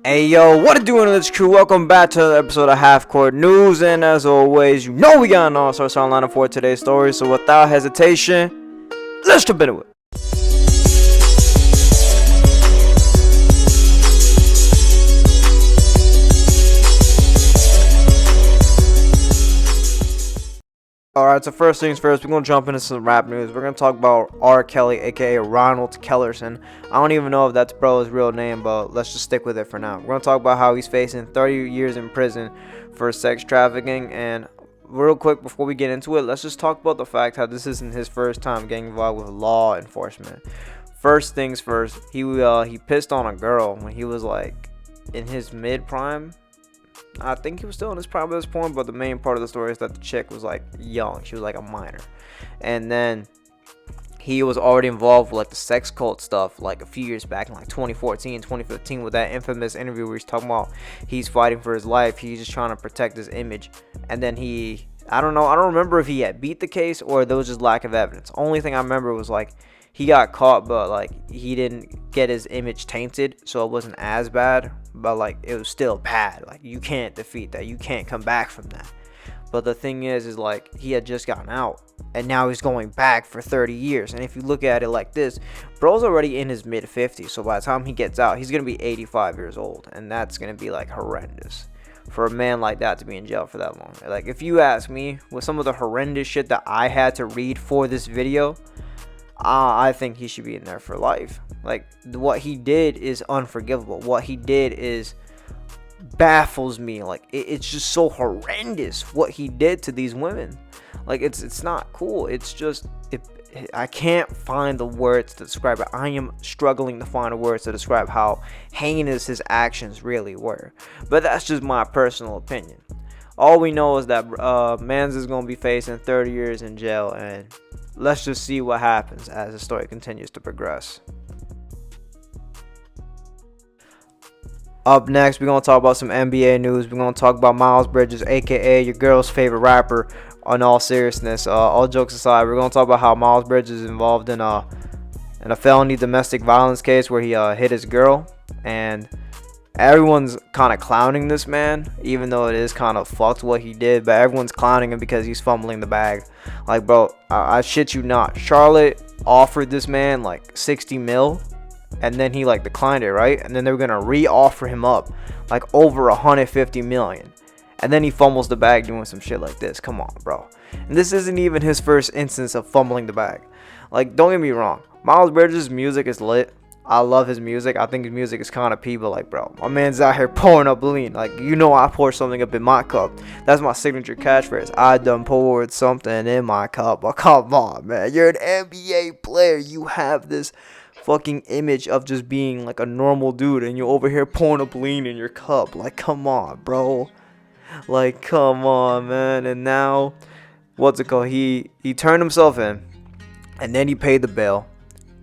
Hey yo, what it doing, this crew? Welcome back to another episode of Half Court News, and as always, you know we got an all-star lineup for today's story. So without hesitation, let's jump into it. Alright, so first things first, we're going to jump into some rap news. We're going to talk about Kelly, aka Ronald Kellerson. I don't even know if that's bro's real name, but let's just stick with it for now. We're going to talk about how he's facing 30 years in prison for sex trafficking. And real quick, before we get into it, let's just talk about the fact how this isn't his first time getting involved with law enforcement. First things first, he pissed on a girl when he was like in his mid-prime. I think he was still in his prime at this point, but the main part of the story is that the chick was like young. She was like a minor. And then he was already involved with like the sex cult stuff like a few years back in like 2014, 2015 with that infamous interview where he's talking about he's fighting for his life. He's just trying to protect his image. And then I don't remember if he had beat the case or there was just lack of evidence. Only thing I remember was like he got caught, but like he didn't get his image tainted, so it wasn't as bad, but like it was still bad. Like you can't defeat that, you can't come back from that. But the thing is like he had just gotten out and now he's going back for 30 years. And if you look at it like this, bro's already in his mid-50s, so by the time he gets out, he's gonna be 85 years old, and that's gonna be like horrendous for a man like that to be in jail for that long. Like if you ask me, with some of the horrendous shit that I had to read for this video, I think he should be in there for life. Like what he did is unforgivable. What he did is baffles me. Like it's just so horrendous what he did to these women. Like it's not cool. It's just I can't find the words to describe it. I am struggling to find the words to describe how heinous his actions really were. But that's just my personal opinion. All we know is that Mans is gonna be facing 30 years in jail, and let's just see what happens as the story continues to progress. Up next, we're going to talk about some NBA news. We're going to talk about Miles Bridges, a.k.a. your girl's favorite rapper, on all seriousness. All jokes aside, we're going to talk about how Miles Bridges is involved in a felony domestic violence case where he hit his girl. And everyone's kind of clowning this man, even though it is kind of fucked what he did. But everyone's clowning him because he's fumbling the bag. Like, bro, I shit you not. Charlotte offered this man like 60 mil. And then he like declined it, right? And then they were gonna re-offer him up like over 150 million. And then he fumbles the bag doing some shit like this. Come on, bro. And this isn't even his first instance of fumbling the bag. Like, don't get me wrong, Miles Bridges' music is lit. I love his music. I think his music is kind of pee, but like, bro, my man's out here pouring up lean. Like, you know, I pour something up in my cup. That's my signature catchphrase. I done poured something in my cup. But come on, man, you're an NBA player. You have this fucking image of just being like a normal dude, and you're over here pouring up lean in your cup. Like, come on, bro. Like, come on, man. And now, what's it called? He turned himself in, and then he paid the bail,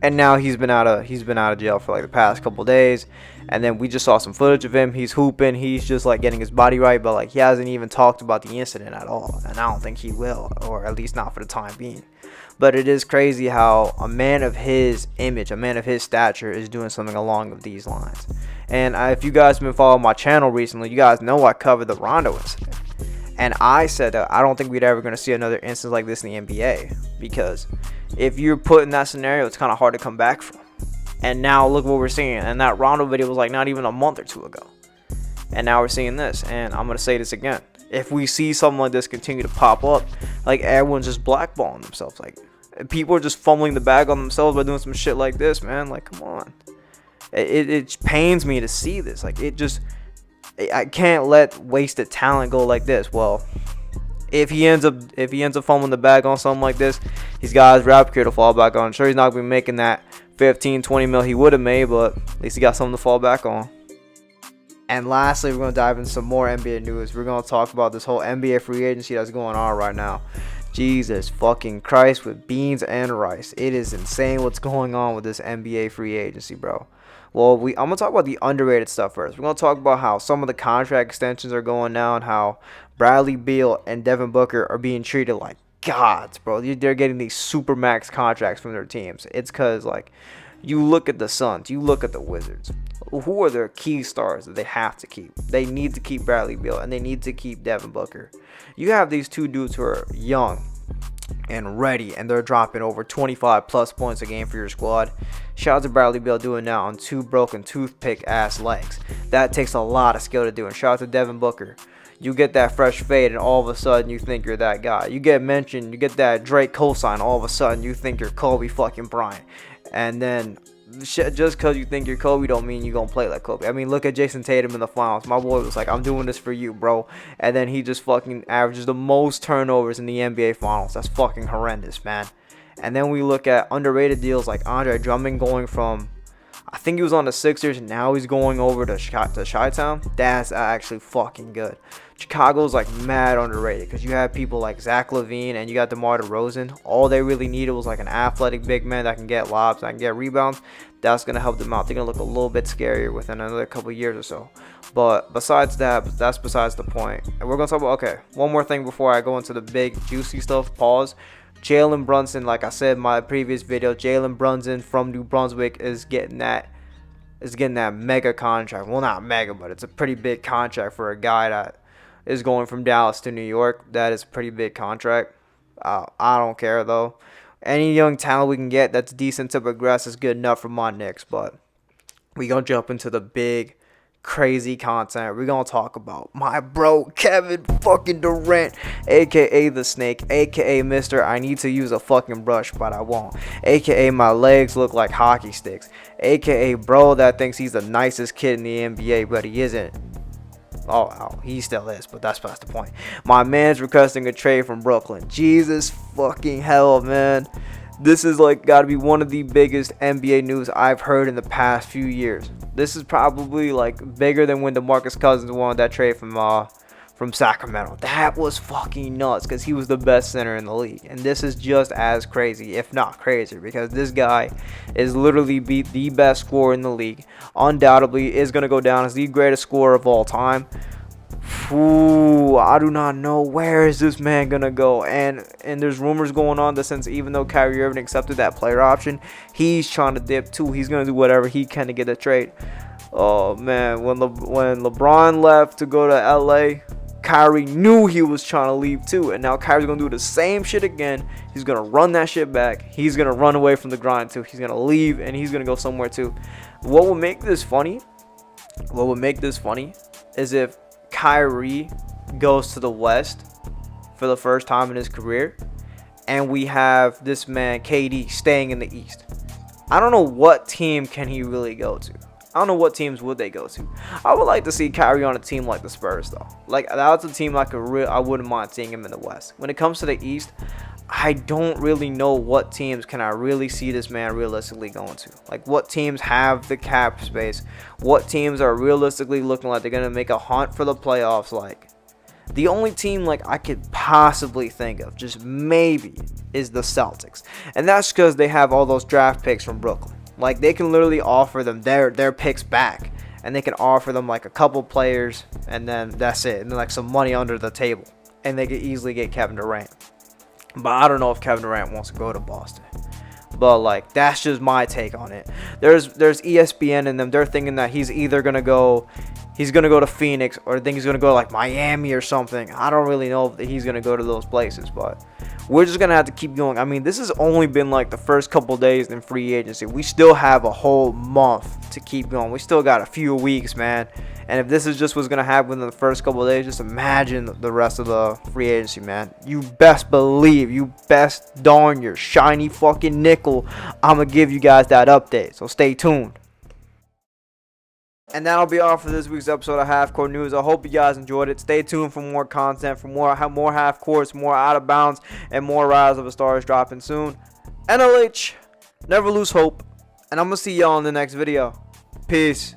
and now he's been out of jail for like the past couple days. And then we just saw some footage of him. He's hooping. He's just like getting his body right, but like he hasn't even talked about the incident at all, and I don't think he will, or at least not for the time being. But it is crazy how a man of his image, a man of his stature, is doing something along these lines. And if you guys have been following my channel recently, you guys know I covered the Rondo incident. And I said that I don't think we'd ever going to see another instance like this in the NBA. Because if you're put in that scenario, it's kind of hard to come back from. And now look what we're seeing. And that Rondo video was like not even a month or two ago. And now we're seeing this. And I'm going to say this again. If we see something like this continue to pop up, like everyone's just blackballing themselves. Like people are just fumbling the bag on themselves by doing some shit like this, man. Like, come on. It pains me to see this. Like, I can't let wasted talent go like this. Well, if he ends up fumbling the bag on something like this, he's got his rap career to fall back on. I'm sure he's not gonna be making that 15-20 mil he would have made, but at least he got something to fall back on. And lastly, we're going to dive into some more NBA news. We're going to talk about this whole NBA free agency that's going on right now. Jesus fucking Christ, with beans and rice. It is insane what's going on with this NBA free agency, bro. Well, I'm going to talk about the underrated stuff first. We're going to talk about how some of the contract extensions are going down, how Bradley Beal and Devin Booker are being treated like gods, bro. They're getting these super max contracts from their teams. It's because, like, You look at the Suns, you look at the Wizards. Who are their key stars that they have to keep? They need to keep Bradley Beal, and they need to keep Devin Booker. You have these two dudes who are young and ready, and they're dropping over 25 plus points a game for your squad. Shout out to Bradley Beal doing that on 2 broken toothpick ass legs. That takes a lot of skill to do. And shout out to Devin Booker. You get that fresh fade, and all of a sudden you think you're that guy. You get mentioned, you get that Drake cosign, all of a sudden you think you're Kobe fucking Bryant. And then just because you think you're Kobe don't mean you're going to play like Kobe. I mean, look at Jason Tatum in the finals. My boy was like, I'm doing this for you, bro. And then he just fucking averages the most turnovers in the NBA finals. That's fucking horrendous, man. And then we look at underrated deals like Andre Drummond going from, I think he was on the Sixers, and now he's going over to Chi-Town. That's actually fucking good. Chicago's like mad underrated because you have people like Zach LaVine and you got DeMar DeRozan. All they really needed was like an athletic big man that can get lobs, that can get rebounds. That's going to help them out. They're going to look a little bit scarier within another couple years or so. But besides that, that's besides the point. And we're going to talk about, okay, one more thing before I go into the big juicy stuff. Pause. Jalen Brunson, like I said in my previous video, Jalen Brunson from New Brunswick is getting that mega contract. Well, not mega, but it's a pretty big contract for a guy that is going from Dallas to New York. That is a pretty big contract. I don't care, though. Any young talent we can get that's decent to progress is good enough for my Knicks. But we going to jump into the big, crazy content. We're going to talk about my bro, Kevin fucking Durant, a.k.a. the Snake, a.k.a. Mr. I need to use a fucking brush, but I won't, a.k.a. my legs look like hockey sticks, a.k.a. bro that thinks he's the nicest kid in the NBA, but he isn't. Oh, he still is, but that's past the point. My man's requesting a trade from Brooklyn. Jesus fucking hell, man. This is like got to be one of the biggest NBA news I've heard in the past few years. This is probably like bigger than when DeMarcus Cousins wanted that trade from Sacramento. That was fucking nuts because he was the best center in the league. And this is just as crazy, if not crazier, because this guy is literally the best scorer in the league. Undoubtedly is going to go down as the greatest scorer of all time. Ooh, I do not know where is this man gonna go, and there's rumors going on that since even though Kyrie Irving accepted that player option, he's trying to dip too. He's gonna do whatever he can to get a trade. Oh man, when LeBron left to go to LA, Kyrie knew he was trying to leave too, and now Kyrie's gonna do the same shit again. He's gonna run that shit back. He's gonna run away from the grind too. He's gonna leave and he's gonna go somewhere too. What would make this funny? Is if Kyrie goes to the West for the first time in his career, and we have this man KD staying in the East. I don't know what team can he really go to. I don't know what teams would they go to. I would like to see Kyrie on a team like the Spurs though. Like that's a team I wouldn't mind seeing him in the West. When it comes to the East, I don't really know what teams can I really see this man realistically going to. Like what teams have the cap space? What teams are realistically looking like they're going to make a hunt for the playoffs? Like the only team like I could possibly think of, just maybe, is the Celtics. And that's because they have all those draft picks from Brooklyn. Like they can literally offer them their picks back. And they can offer them like a couple players and then that's it. And then like some money under the table. And they could easily get Kevin Durant. But I don't know if Kevin Durant wants to go to Boston. But like that's just my take on it. There's ESPN in them. They're thinking that he's either gonna go to Phoenix or I think he's gonna go to like Miami or something. I don't really know if he's gonna go to those places, but we're just gonna have to keep going. I mean, this has only been like the first couple days in free agency. We still have a whole month to keep going. We still got a few weeks, man. And if this is just what's going to happen in the first couple of days, just imagine the rest of the free agency, man. You best believe, you best darn your shiny fucking nickel, I'm going to give you guys that update. So stay tuned. And that'll be all for this week's episode of Half Court News. I hope you guys enjoyed it. Stay tuned for more content, for more half courts, more out of bounds, and more Rise of the Stars dropping soon. NLH, never lose hope. And I'm going to see y'all in the next video. Peace.